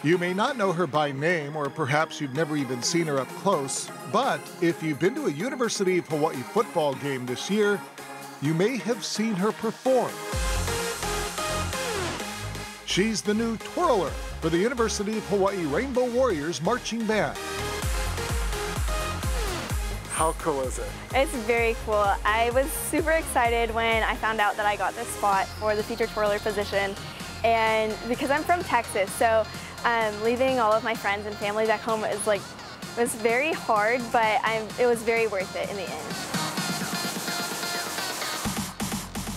You may not know her by name, or perhaps you've never even seen her up close, but if you've been to a University of Hawaii football game this year, you may have seen her perform. She's the new Twirler for the University of Hawaii Rainbow Warriors Marching Band. How cool is it? It's very cool. I was super excited when I found out that I got this spot for the featured twirler position, and because I'm from Texas, so leaving all of my friends and family back home was very hard, but it was very worth it in the end.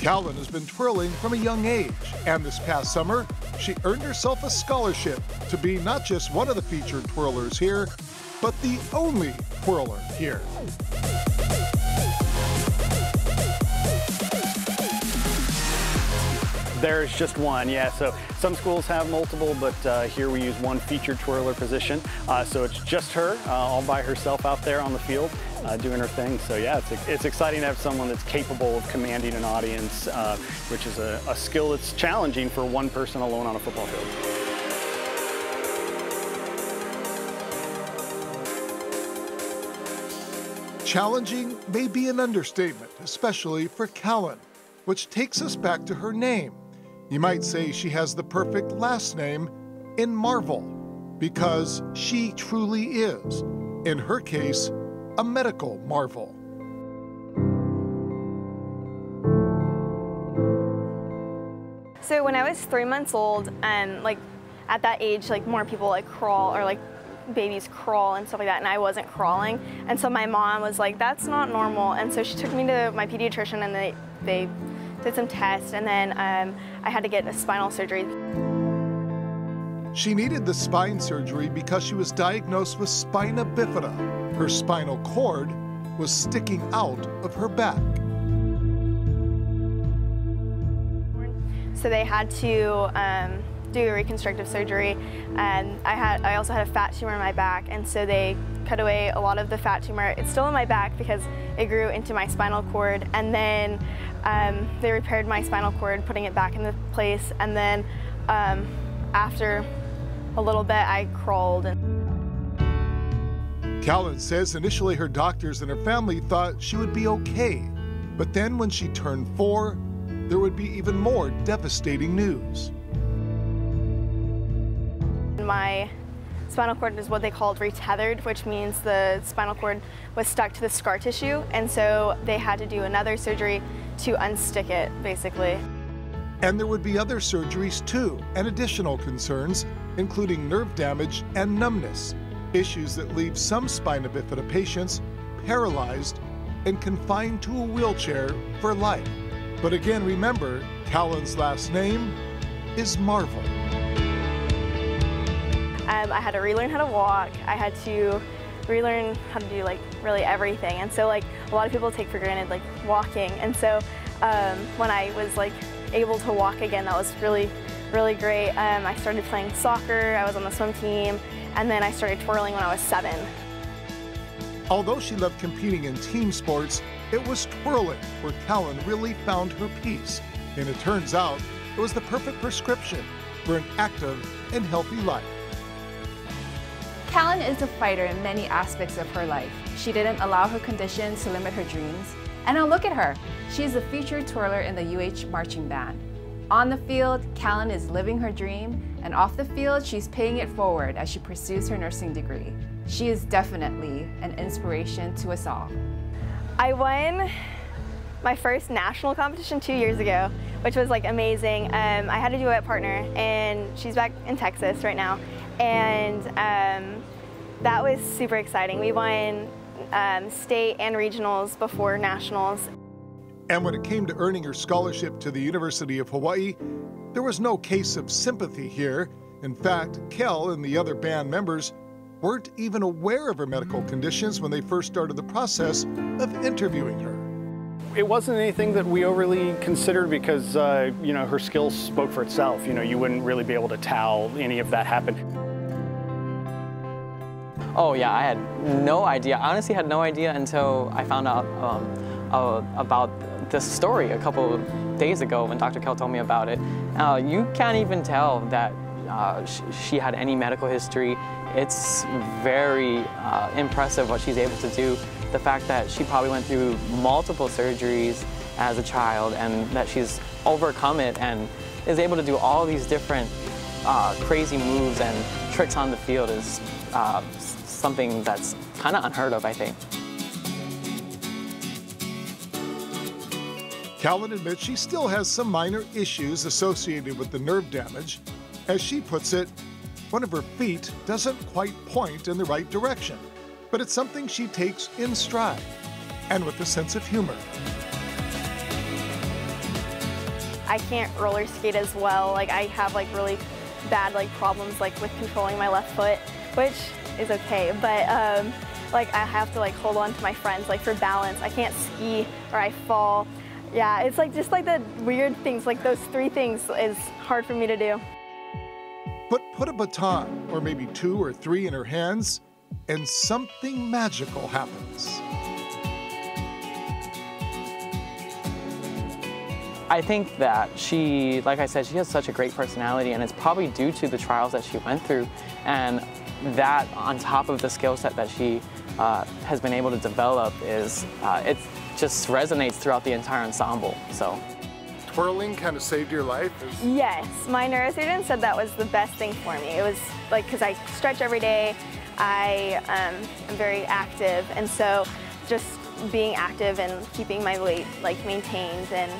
Callan has been twirling from a young age, and this past summer, she earned herself a scholarship to be not just one of the featured twirlers here, but the only twirler here. There's just one, yeah. So some schools have multiple, but here we use one featured twirler position. So it's just her, all by herself out there on the field, doing her thing. So yeah, it's exciting to have someone that's capable of commanding an audience, which is a skill that's challenging for one person alone on a football field. Challenging may be an understatement, especially for Callan, which takes us back to her name. You might say she has the perfect last name in Marvel, because she truly is, in her case, a medical marvel. So when I was 3 months old, at that age, more people crawl, or babies crawl and stuff like that, and I wasn't crawling. And so my mom was like, that's not normal. And so she took me to my pediatrician, and they did some tests, and then I had to get a spinal surgery. She needed the spine surgery because she was diagnosed with spina bifida. Her spinal cord was sticking out of her back. So they had to do a reconstructive surgery, and I also had a fat tumor in my back, and so they cut away a lot of the fat tumor. It's still in my back because it grew into my spinal cord, and then they repaired my spinal cord, putting it back into place, and then after a little bit I crawled. Callan says initially her doctors and her family thought she would be okay, but then when she turned 4, there would be even more devastating news. My spinal cord is what they called retethered, which means the spinal cord was stuck to the scar tissue, and so they had to do another surgery to unstick it, basically. And there would be other surgeries too, and additional concerns, including nerve damage and numbness, issues that leave some spina bifida patients paralyzed and confined to a wheelchair for life. But again, remember, Callan's last name is Marvel. I had to relearn how to walk. I had to relearn how to do really everything. And so a lot of people take for granted walking. And so when I was able to walk again, that was really, really great. I started playing soccer, I was on the swim team, and then I started twirling when I was 7. Although she loved competing in team sports, it was twirling where Callan really found her peace. And it turns out it was the perfect prescription for an active and healthy life. Callan is a fighter in many aspects of her life. She didn't allow her conditions to limit her dreams. And now look at her. She is a featured twirler in the UH Marching Band. On the field, Callan is living her dream, and off the field, she's paying it forward as she pursues her nursing degree. She is definitely an inspiration to us all. I won my first national competition 2 years ago, which was amazing. I had to do it at Partner, and she's back in Texas right now. And that was super exciting. We won state and regionals before nationals. And when it came to earning her scholarship to the University of Hawaii, there was no case of sympathy here. In fact, Kel and the other band members weren't even aware of her medical conditions when they first started the process of interviewing her. It wasn't anything that we overly considered because, her skills spoke for itself. You wouldn't really be able to tell any of that happened. Oh yeah, I had no idea. I honestly had no idea until I found out about this story a couple of days ago when Dr. Kel told me about it. You can't even tell that she had any medical history. It's very impressive what she's able to do. The fact that she probably went through multiple surgeries as a child and that she's overcome it and is able to do all these different crazy moves and tricks on the field is something that's kind of unheard of, I think. Callan admits she still has some minor issues associated with the nerve damage. As she puts it, one of her feet doesn't quite point in the right direction, but it's something she takes in stride and with a sense of humor. I can't roller skate as well. Like, I have like really bad problems with controlling my left foot, which is okay, but like I have to hold on to my friends for balance. I can't ski or I fall. Yeah, it's just the weird things, those 3 things is hard for me to do. But put a baton, or maybe 2 or 3 in her hands, and something magical happens. I think that she, like I said, she has such a great personality, and it's probably due to the trials that she went through, and that on top of the skill set that she has been able to develop is, it just resonates throughout the entire ensemble, so. Twirling kind of saved your life? Yes, my neurosurgeon said that was the best thing for me. It was because I stretch every day, I am very active, and so just being active and keeping my weight maintained and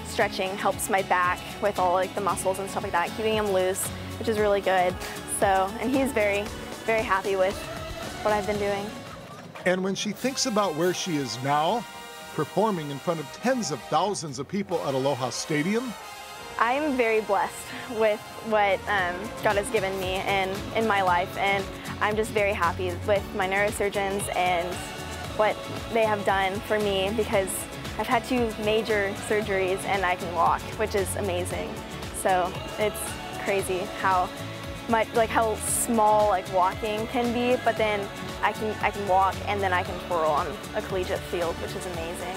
stretching helps my back with all the muscles and stuff like that, keeping them loose, which is really good. So, and he's very, very happy with what I've been doing. And when she thinks about where she is now, performing in front of tens of thousands of people at Aloha Stadium, I'm very blessed with what God has given me in my life, and I'm just very happy with my neurosurgeons and what they have done for me, because I've had 2 major surgeries and I can walk, which is amazing. So it's crazy how much, how small walking can be, but then I can walk and then I can twirl on a collegiate field, which is amazing.